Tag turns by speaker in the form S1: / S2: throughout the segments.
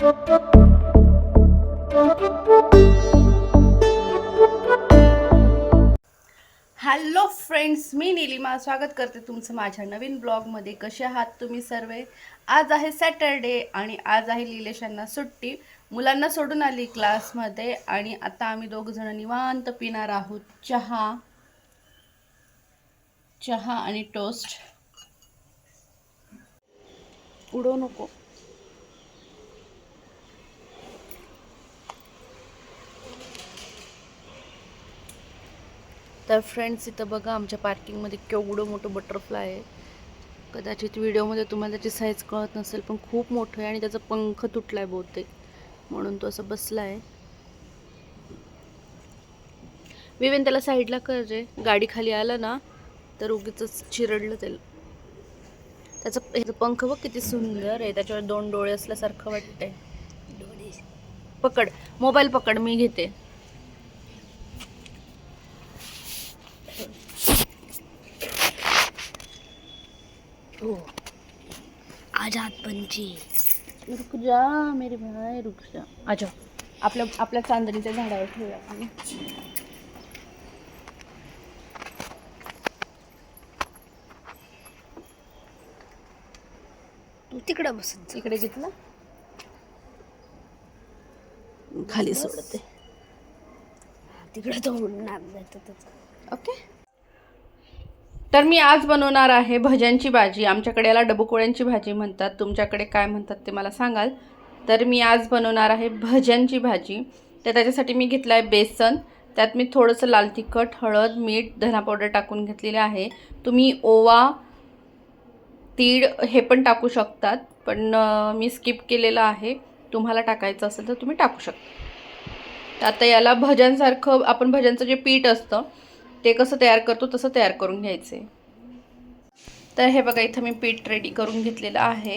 S1: Hello friends, मी नीलिमा स्वागत करते तुमचं माझ्या नवीन ब्लॉगमध्ये. कसे आहात तुम्ही सर्व? आज आहे सॅटरडे आणि आज आहे लीलेशांना सुट्टी. मुलांना सोडून आली क्लासमध्ये आणि आता आम्ही दोघ जण निवांत पिणार आहोत चहा आणि टोस्ट. उडवू नको. तर फ्रेंड्स, इथं बघा आमच्या पार्किंगमध्ये केवढं मोठं बटरफ्लाय आहे. कदाचित व्हिडिओमध्ये तुम्हाला त्याची साईज कळत नसेल, पण खूप मोठं आहे आणि त्याचा पंख तुटला आहे बहुतेक, म्हणून तो असं बसला आहे. विवेन त्याला साईडला कर रे, गाडी खाली आला ना तर उगीच चिरडलं त्याला. त्याचं पंख बघ किती सुंदर आहे, त्याच्यावर 2 डोळे असल्यासारखं वाटतंय. पकड मोबाईल, पकड, मी घेते. ओ आजाद पंछी, रुक जा मेरे भाई, रुक जा. अच्छा, आपल्या चांदणीच्या झाडावर ठेवूया आपण. तू तिकडं बस, इकडे घेतला खाली सोडते तिकडे, तो उडणार जातं. ओके. तर मी आज बनवणार आहे भज्यांची भाजी. आमच्याकडे याला डबुकोळ्यांची भाजी म्हणतात, तुमच्याकडे काय म्हणतात ते मला सांगाल. तर मी आज बनवणार आहे भज्यांची भाजी. तर त्याच्यासाठी मी घेतलं आहे बेसन. त्यात मी थोडंसं लाल तिखट, हळद, मीठ, धना पावडर टाकून घेतलेले आहे. तुम्ही ओवा, तीळ हे पण टाकू शकतात, पण मी स्किप केलेलं आहे. तुम्हाला टाकायचं असेल तर तुम्ही टाकू शकता. आता याला भज्यांसारखं, आपण भज्यांचं जे पीठ असतं ते कसं तयार करतो तसं तयार करून घ्यायचे. तर हे बघा, इथं मी पीठ रेडी करून घेतलेलं आहे.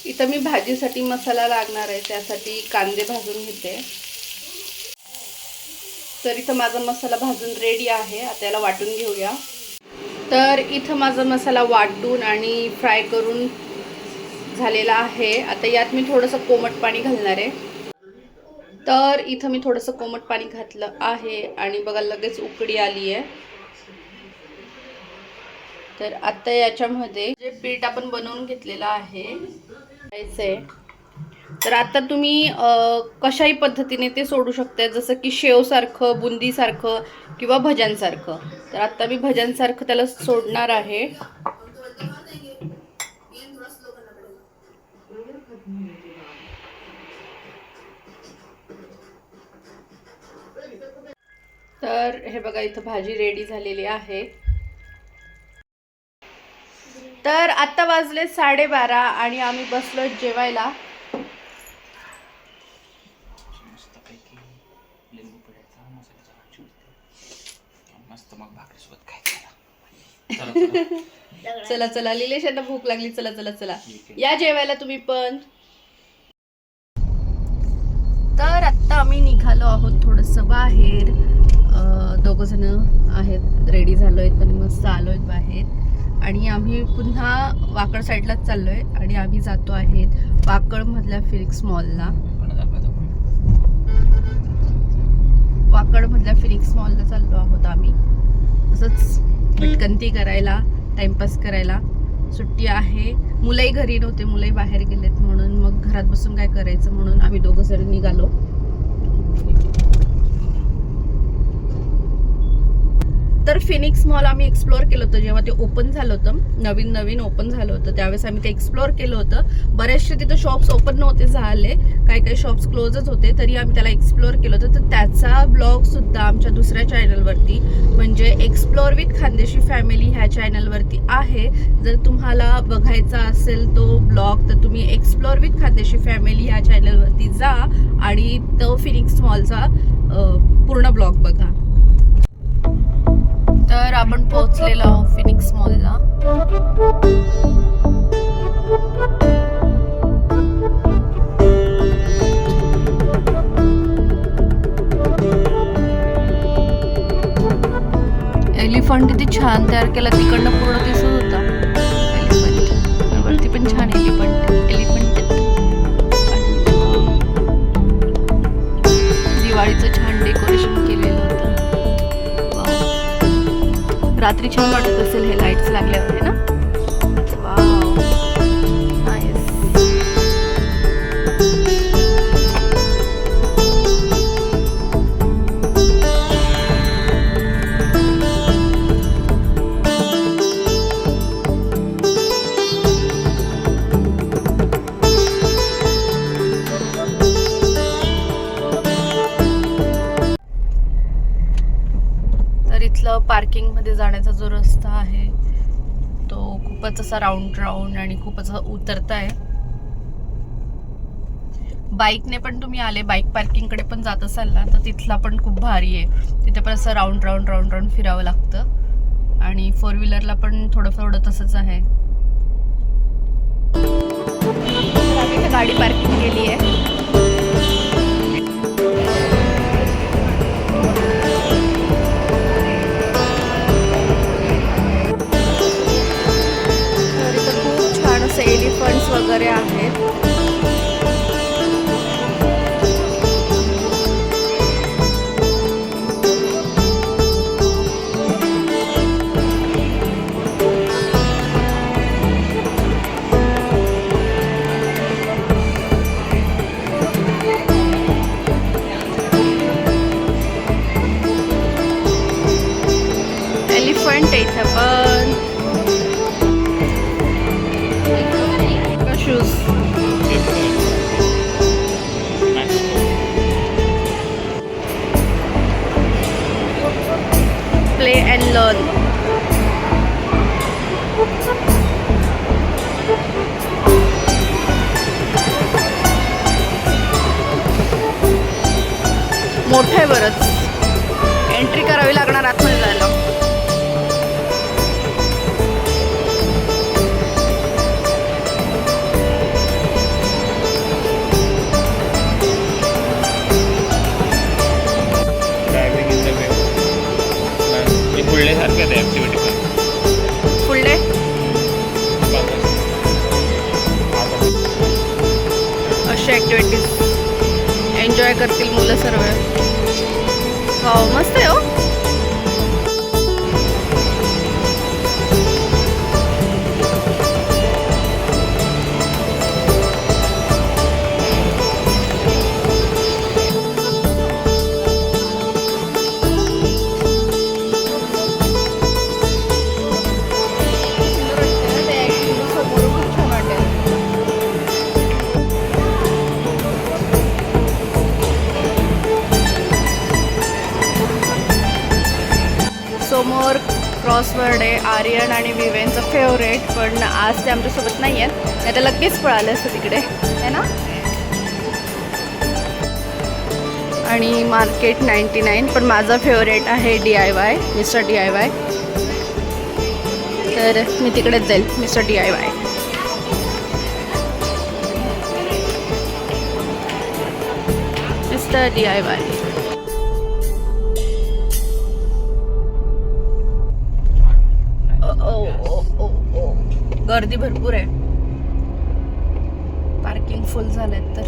S1: इथं मी भाजीसाठी मसाला लागणार आहे, त्यासाठी कांदे भाजून घेते. तर इथं माझा मसाला भाजून रेडी आहे. आता याला वाटून घेऊया. तर इथं माझा मसाला वाटून आणि फ्राय करून झालेला आहे. आता यात मी थोडंसं कोमट पाणी घालणार आहे. तर इथं मी थोडंसं कोमट पाणी घातलं आहे आणि बघा लगेच उकळी आली आहे. तर आता याच्यामध्ये जे पीठ आपण बनवून घेतलेलं आहे तर आता तुम्ही कशाही पद्धतीने ते सोडू शकता, जसं की शेवसारखं, बुंदीसारखं किंवा भज्यांसारखं. तर आता मी भज्यांसारखं त्याला सोडणार आहे. तर हे बघा, इथं भाजी रेडी झालेली आहे. तर आता वाजले 12:30 आणि आम्ही बसलो जेवायला. चला चला, लीलेशांना भूक लागली. चला चला चला, या जेवायला तुम्ही पण. तर आता आम्ही निघालो आहोत थोडंसं बाहेर. दोघं जण आहेत, रेडी झालोय आणि मस्त आलोय बाहेर. आणि आम्ही पुन्हा वाकड साईडलाच चाललोय आणि आम्ही जातो आहेत वाकडमधल्या फिनिक्स मॉलला. वाकडमधल्या फिनिक्स मॉलला चाललो आहोत आम्ही, असंच भटकंती करायला, टाइमपास करायला. सुट्टी आहे, मुलंही घरी नव्हते, मुलंही बाहेर गेलेत, म्हणून मग घरात बसून काय करायचं म्हणून आम्ही दोघं जण निघालो. तर फिनिक्स मॉल आम्ही एक्सप्लोअर केलं होतं जेव्हा ते ओपन झालं होतं, नवीन ओपन झालं होतं, त्यावेळेस आम्ही ते एक्सप्लोअर केलं होतं. बरेचसे तिथं शॉप्स ओपन नव्हते झाले, काही शॉप्स क्लोजच होते, तरी आम्ही त्याला एक्सप्लोअर केलं होतं. तर त्याचा ब्लॉग सुद्धा आमच्या दुसऱ्या चॅनलवरती, म्हणजे एक्सप्लोअर विथ खानदेशी फॅमिली ह्या चॅनलवरती आहे. जर तुम्हाला बघायचा असेल तो ब्लॉग तर तुम्ही एक्सप्लोअर विथ खानदेशी फॅमिली ह्या चॅनलवरती जा आणि तो फिनिक्स मॉलचा पूर्ण ब्लॉग बघा. तर आपण पोहोचलेलो आहोत फिनिक्स मॉलला. एलिफंट किती छान तयार केला, तिकडनं पूर्ण दिसत होता एलिफंट. वरती पण छान एलिफंट. रात्री छान वाटत असेल हे लाईट्स लागल्यावर, आहे ना? Wow, nice. पार्किंगमध्ये जाण्याचा जो रस्ता आहे तो खूपच असा राऊंड आणि खूपच उतरता आहे. बाईकने पण तुम्ही आले, बाईक पार्किंगकडे पण जात असाल ना, तर तिथला पण खूप भारी आहे. तिथे पण असं राऊंड फिरावं लागतं. आणि 4 व्हीलरला पण थोडं तसंच आहे. आम्ही गाडी पार्किंग केली आहे. एलिफंट्स वगैरे आहेत. एलिफंट आहे इथं पण. Shoes play and learn. मोठं आहे बरंच. एंट्री करावी लागणार आतमध्ये जायला. फुल डे अशा ॲक्टिव्हिटीज एन्जॉय करतील मुलं सर्व. हो, मस्त आहे हो. समोर क्रॉसवर्ड आहे, आर्यन आणि विवेनचं फेवरेट. पण आज ते आमच्यासोबत नाही आहेत, नाही तर लगेच पळालं असतं तिकडे, है ना. आणि मार्केट 99, पण माझा फेवरेट आहे DIY, मिस्टर DIY. तर मी तिकडेच जाईल, मिस्टर DIY. Mister DIY. गर्दी भरपूर आहे, पार्किंग फुल झालेत.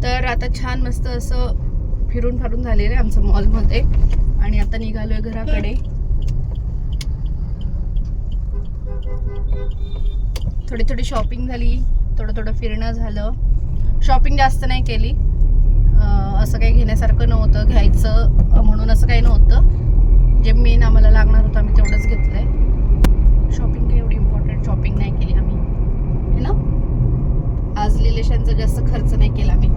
S1: तर आता छान मस्त असं फिरून फारून झालेलं आहे आमचं मॉलमध्ये. आणि आता निघालोय घराकडे. थोडी शॉपिंग झाली, थोडं फिरणं झालं. शॉपिंग जास्त नाही केली, असं काही घेण्यासारखं नव्हतं, घ्यायचं म्हणून असं काही नव्हतं. जे मेन आम्हाला लागणार होतं आम्ही तेवढंच घेतलंय. शॉपिंग काही एवढी इम्पॉर्टंट शॉपिंग नाही केली आम्ही, है ना. आज रिलेशनचा जास्त खर्च नाही केला आम्ही.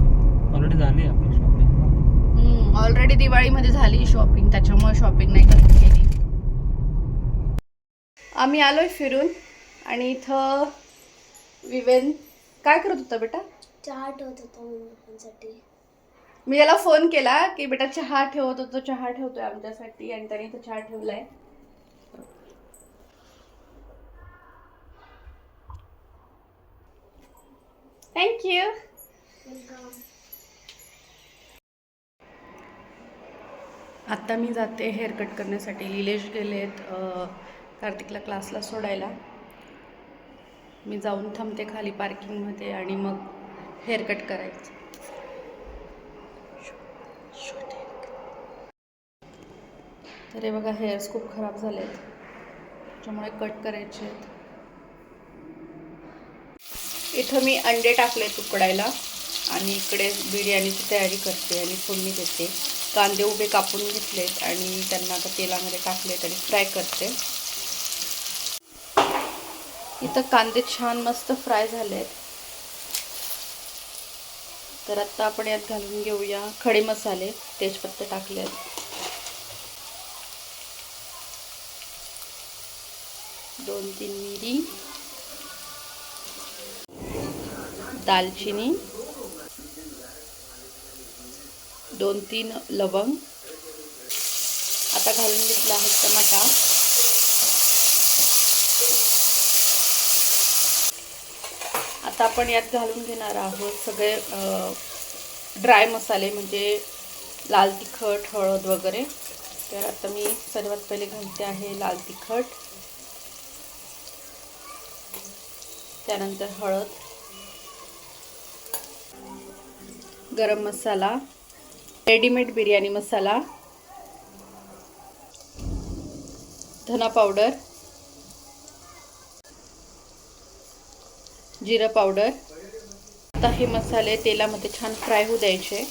S2: ऑलरेडी झाली आपली शॉपिंग.
S1: ऑलरेडी दिवाळीमध्ये झाली शॉपिंग, त्याच्यामुळे शॉपिंग नाही केली. आम्ही आलोय फिरून. आणि इथं विवेन काय करत होता बेटा?
S3: चहा ठेवत होता मुलांसाठी.
S1: मी याला फोन केला की बेटा चहा ठेवत होतो, चहा ठेवतोय आमच्यासाठी, आणि त्याने इथं चहा ठेवलाय. थँक्यू. आत्ता मी जाते हेअर कट करण्यासाठी. निलेश गेलेत कार्तिकला क्लासला सोडायला. मी जाऊन थांबते खाली पार्किंगमध्ये आणि मग हेअर कट करायचं. तर हे बघा, हेअर्स खूप खराब झाले आहेत, त्याच्यामुळे कट करायचे आहेत. इथं मी अंडे टाकले उकडायला आणि इकडे बिर्याणीची तयारी करते आणि फोडणी देते. कांदे उभे कापून घेतलेत आणि त्यांना आता तेलामध्ये टाकलेत आणि फ्राय करते. इथं कांदे छान मस्त फ्राय झालेत. तर आता आपण यात घालून घेऊया खडे मसाले. तेजपत्ते टाकलेत, दोन तीन मिरी, दालचिनी, 2-3 लवंग. आता घालून घेतला आहे टमाटा. आता आपण यात घालून घेणार आहोत सगळे ड्राय मसाले, म्हणजे लाल तिखट, हळद वगैरे. तर आता मी सर्वात पहिले घालते आहे लाल तिखट, त्यानंतर हळद, गरम मसाला, रेडीमेड बिर्याणी मसाला, धना पावडर, जिरा पावडर. आता हे मसाले तेलामध्ये छान फ्राय होऊ द्यायचे.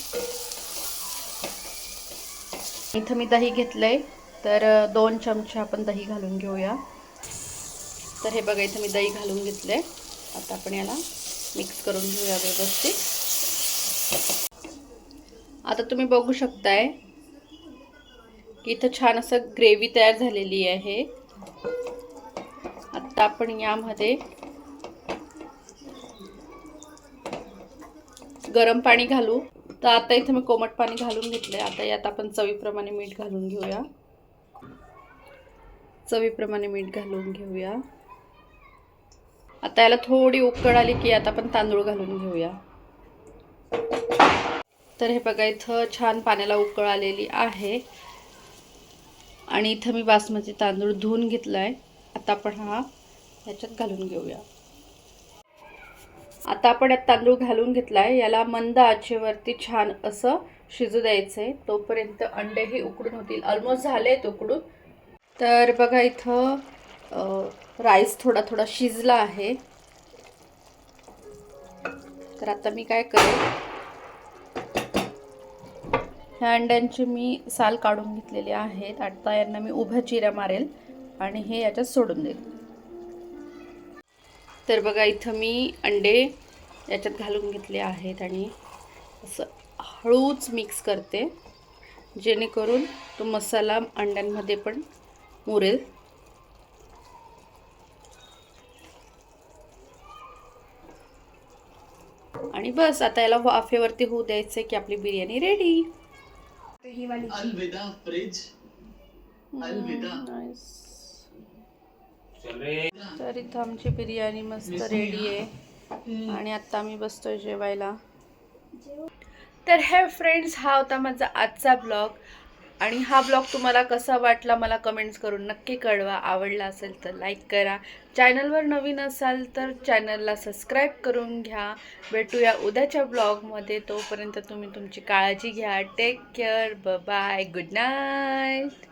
S1: इथं मी दही घेतलंय, तर 2 चमचे आपण दही घालून घेऊया. तर हे बघा, इथं मी दही घालून घेतलंय. आता आपण याला मिक्स करून घेऊया व्यवस्थित. आता तुम्ही बघू शकताय की इथं छान असं ग्रेव्ही तयार झालेली आहे. आता आपण यामध्ये गरम पाणी घालू. तर आता इथं मी कोमट पाणी घालून घेतलंय. आता यात आपण चवीप्रमाणे मीठ घालून घेऊया. आता याला थोडी उकळ आली की आता आपण तांदूळ घालून घेऊया. तर हे बघा, इथं छान पाण्याला उकळ आलेली आहे आणि इथं मी बासमती तांदूळ धुवून घेतलाय. आता आपण हा ह्याच्यात घालून घेऊया. आता आपण यात तांदूळ घालून घेतलाय. याला मंद आचेवरती छान असं शिजू द्यायचंय, तोपर्यंत अंडेही उकडून होतील. ऑलमोस्ट झालेत उकडून. तर बघा, इथं राईस थोडा थोडा शिजला आहे. तर आता मी काय करेन, ह्या अंड्यांची मी साल काढून घेतलेली आहेत. आता यांना मी उभ्या चिऱ्या मारेल आणि हे याच्यात सोडून देईल. तर बघा, इथं मी अंडे याच्यात घालून घेतले आहेत आणि असं हळूच मिक्स करते, जेणेकरून तो मसाला अंड्यांमध्ये पण मुरेल. आणि बस, आता याला वाफेवरती होऊ द्यायचं की आपली बिर्याणी रेडी.
S4: अलविदा फ्रिज, अलविदा.
S1: तर इथं आमची बिर्याणी मस्त रेडी आहे आणि आता आम्ही बसतोय जेवायला. तर हे फ्रेंड्स, हा होता माझा आजचा ब्लॉग. आणि हा ब्लॉग तुम्हाला कसा वाटला मला कमेंट्स करून नक्की कळवा. आवडला असेल तर लाईक करा. चॅनलवर नवीन असाल तर चॅनलला सबस्क्राईब करून घ्या. भेटूया उद्याच्या ब्लॉगमध्ये. तोपर्यंत तुम्ही तुमची काळजी घ्या. Take care. Bye, good night.